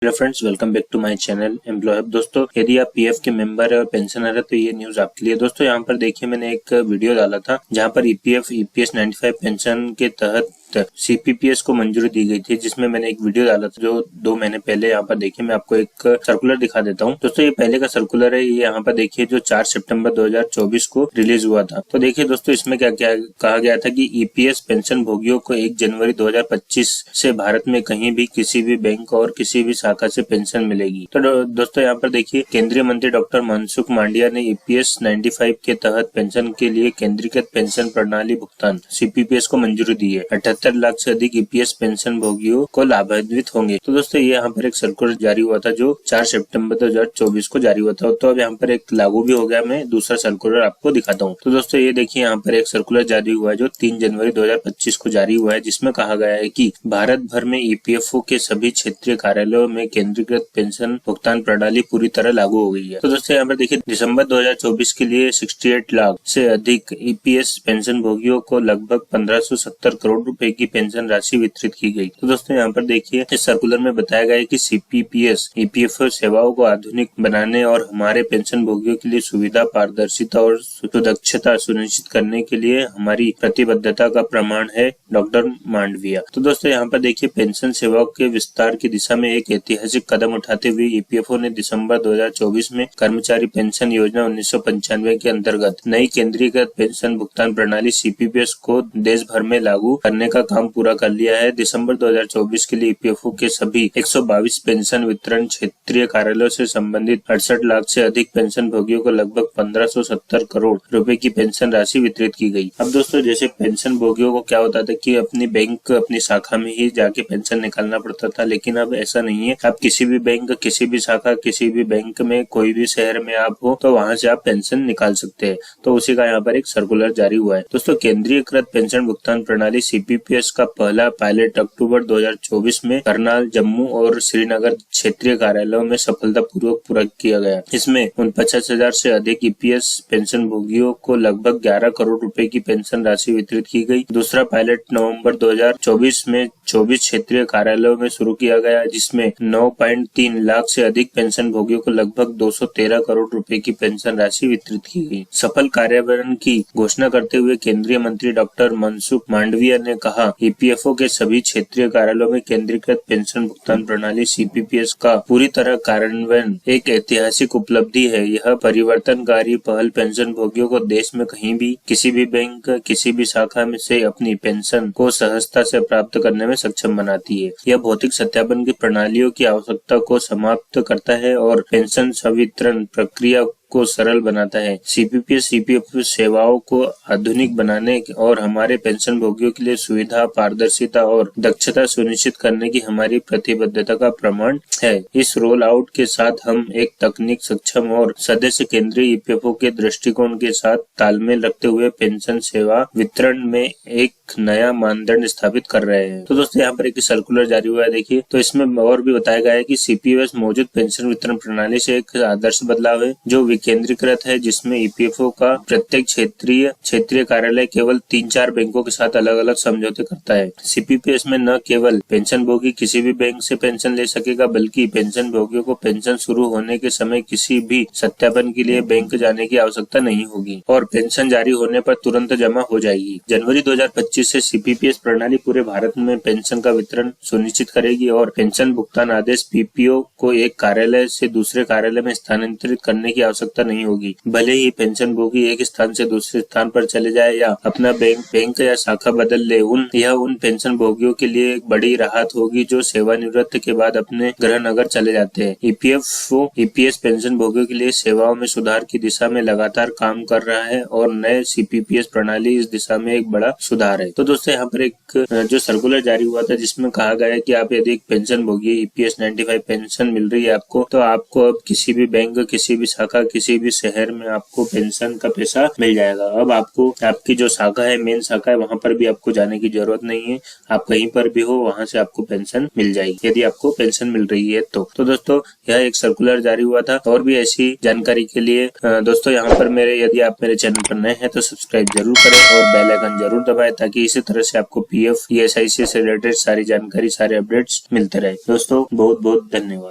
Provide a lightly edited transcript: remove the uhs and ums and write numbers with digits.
Hello friends, welcome back to my channel employ hub. दोस्तों, यदि आप पीएफ के मेंबर और पेंशनर है तो ये न्यूज आपके लिए। दोस्तों, यहाँ पर देखिए, मैंने एक वीडियो डाला था जहाँ पर ईपीएफ ईपीएस 95 पेंशन के तहत सीपीपीएस को मंजूरी दी गई थी, जिसमें मैंने एक वीडियो डाला था जो 2 महीने पहले। यहाँ पर देखिए, मैं आपको एक सर्कुलर दिखा देता हूँ। दोस्तों, ये पहले का सर्कुलर है। ये यहाँ पर देखिए, जो 4 सितंबर 2024 को रिलीज हुआ था। तो देखिए दोस्तों, इसमें क्या क्या कहा गया था कि ईपीएस पेंशन भोगियों को 1 जनवरी 2025 से भारत में कहीं भी किसी भी बैंक और किसी भी शाखा से पेंशन मिलेगी। तो दोस्तों, यहाँ पर देखिए, केंद्रीय मंत्री डॉक्टर मनसुख मांडविया ने ईपीएस 95 के तहत पेंशन के लिए केंद्रीकृत पेंशन प्रणाली भुगतान सीपीपीएस को मंजूरी दी है। 78 लाख से अधिक ईपीएस पेंशन भोगियों को लाभान्वित होंगे। तो दोस्तों, ये यहाँ पर एक सर्कुलर जारी हुआ था जो 4 सितंबर 2024 को जारी हुआ था। तो अब यहाँ पर एक लागू भी हो गया। मैं दूसरा सर्कुलर आपको दिखाता हूँ। तो दोस्तों, ये देखिए, यहाँ पर एक सर्कुलर जारी हुआ है जो 3 जनवरी 2025 को जारी हुआ है, जिसमें कहा गया है कि भारत भर में ईपीएफओ के सभी क्षेत्रीय कार्यालयों में केंद्रीकृत पेंशन भुगतान प्रणाली पूरी तरह लागू हो गई है। तो दोस्तों, यहाँ पर देखिए, दिसंबर 2024 के लिए 68 लाख से अधिक ईपीएस पेंशन भोगियों को लगभग 1570 करोड़ रुपए की पेंशन राशि वितरित की गई। तो दोस्तों, यहाँ पर देखिए, इस सर्कुलर में बताया गया है कि सीपीपीएस ईपीएफओ सेवाओं को आधुनिक बनाने और हमारे पेंशन भोगियों के लिए सुविधा, पारदर्शिता और सुदक्षता सुनिश्चित करने के लिए हमारी प्रतिबद्धता का प्रमाण है, डॉक्टर मांडविया। तो दोस्तों, यहाँ पर देखिए, पेंशन सेवाओं के विस्तार की दिशा में एक ऐतिहासिक कदम उठाते हुए ईपीएफओ ने दिसंबर 2024 में कर्मचारी पेंशन योजना 1995 के अंतर्गत नई केंद्रीकृत पेंशन भुगतान प्रणाली सीपीपीएस को देश भर में लागू करने का काम पूरा कर लिया है। दिसंबर 2024 के लिए ईपीएफओ के सभी 122 पेंशन वितरण क्षेत्रीय कार्यालयों से संबंधित 68 लाख से अधिक पेंशन भोगियों को लगभग 1570 करोड़ रुपए की पेंशन राशि वितरित की गई। अब दोस्तों, जैसे पेंशन भोगियों को क्या होता था कि अपनी बैंक, अपनी शाखा में ही जाके पेंशन निकालना पड़ता था, लेकिन अब ऐसा नहीं है। आप किसी भी बैंक, किसी भी शाखा, किसी भी बैंक में, कोई भी शहर में आप हो तो वहां से आप पेंशन निकाल सकते हैं। तो उसी का यहाँ पर एक सर्कुलर जारी हुआ है। दोस्तों, केंद्रीयकृत पेंशन भुगतान प्रणाली सीपीपीएस का पहला पायलट अक्टूबर 2024 में करनाल, जम्मू और श्रीनगर क्षेत्रीय कार्यालयों में सफलतापूर्वक पूरा किया गया। इसमें 49,000 से अधिक ईपीएस पेंशन भोगियों को लगभग 11 करोड़ रुपए की पेंशन राशि वितरित की गई। दूसरा पायलट नवंबर 2024 में 24 क्षेत्रीय कार्यालयों में शुरू किया गया, जिसमें 9.3 लाख से अधिक पेंशन भोगियों को लगभग 213 करोड़ रुपए की पेंशन राशि वितरित की गई। सफल कार्यान्वयन की घोषणा करते हुए केंद्रीय मंत्री डॉक्टर मनसुख मांडविया ने कहा, ईपीएफओ के सभी क्षेत्रीय कार्यालयों में केंद्रीकृत पेंशन भुगतान प्रणाली सीपीपीएस का पूरी तरह कार्यान्वयन एक ऐतिहासिक उपलब्धि है। यह परिवर्तनकारी पहल पेंशन भोगियों को देश में कहीं भी, किसी भी बैंक, किसी भी शाखा में से अपनी पेंशन को सहजता से प्राप्त करने में सक्षम बनाती है। यह भौतिक सत्यापन की प्रणालियों की आवश्यकता को समाप्त करता है और पेंशन संवितरण प्रक्रिया को सरल बनाता है। सीपीपीएस ईपीएफओ सेवाओं को आधुनिक बनाने और हमारे पेंशन भोगियों के लिए सुविधा, पारदर्शिता और दक्षता सुनिश्चित करने की हमारी प्रतिबद्धता का प्रमाण है। इस रोल आउट के साथ हम एक तकनीक सक्षम और सदस्य केंद्रीय ईपीएफओ के दृष्टिकोण के साथ तालमेल रखते हुए पेंशन सेवा वितरण में एक नया मानदंड स्थापित कर रहे हैं। तो दोस्तों, यहाँ पर एक सर्कुलर जारी हुआ है। देखिए, तो इसमें और भी बताया गया है कि सीपीपीएस मौजूद पेंशन वितरण प्रणाली से एक आदर्श बदलाव है जो केंद्रीकृत है, जिसमें ईपीएफओ का प्रत्येक क्षेत्रीय कार्यालय केवल 3-4 बैंकों के साथ अलग अलग समझौते करता है। सीपीपीएस में न केवल पेंशन भोगी किसी भी बैंक से पेंशन ले सकेगा, बल्कि पेंशन भोगियों को पेंशन शुरू होने के समय किसी भी सत्यापन के लिए बैंक जाने की आवश्यकता नहीं होगी और पेंशन जारी होने पर तुरंत जमा हो जाएगी। जनवरी 2025 से सीपीपीएस प्रणाली पूरे भारत में पेंशन का वितरण सुनिश्चित करेगी और पेंशन भुगतान आदेश पीपीओ को एक कार्यालय से दूसरे कार्यालय में स्थानांतरित करने की आवश्यकता नहीं होगी। भले ही पेंशन भोगी एक स्थान से दूसरे स्थान पर चले जाए या अपना बैंक या शाखा बदल ले, उन पेंशन भोगियों के लिए एक बड़ी राहत होगी जो सेवानिवृत्ति के बाद अपने गृह नगर चले जाते हैं। ईपीएफओ ईपीएस पेंशन भोगियों के लिए सेवाओं में सुधार की दिशा में लगातार काम कर रहा है और नए सीपीपीएस प्रणाली इस दिशा में एक बड़ा सुधार है। तो दोस्तों, यहाँ पर एक जो सर्कुलर जारी हुआ था जिसमें कहा गया है कि आप यदि एक पेंशन भोगी ईपीएस 95 पेंशन मिल रही है आपको, तो आपको अब किसी भी बैंक, किसी भी शाखा, किसी भी शहर में आपको पेंशन का पैसा मिल जाएगा। अब आपको आपकी जो शाखा है, मेन शाखा है, वहां पर भी आपको जाने की जरूरत नहीं है। आप कहीं पर भी हो, वहां से आपको पेंशन मिल जाएगी यदि आपको पेंशन मिल रही है तो दोस्तों, यह एक सर्कुलर जारी हुआ था। और भी ऐसी जानकारी के लिए दोस्तों, यहाँ पर यदि आप मेरे चैनल पर नए हैं तो सब्सक्राइब जरूर करें और बेल आइकन जरूर दबाएं, ताकि इसी तरह से आपको पीएफ, ईएसआईसी से रिलेटेड सारी जानकारी, सारे अपडेट्स मिलते रहे। दोस्तों, बहुत बहुत धन्यवाद।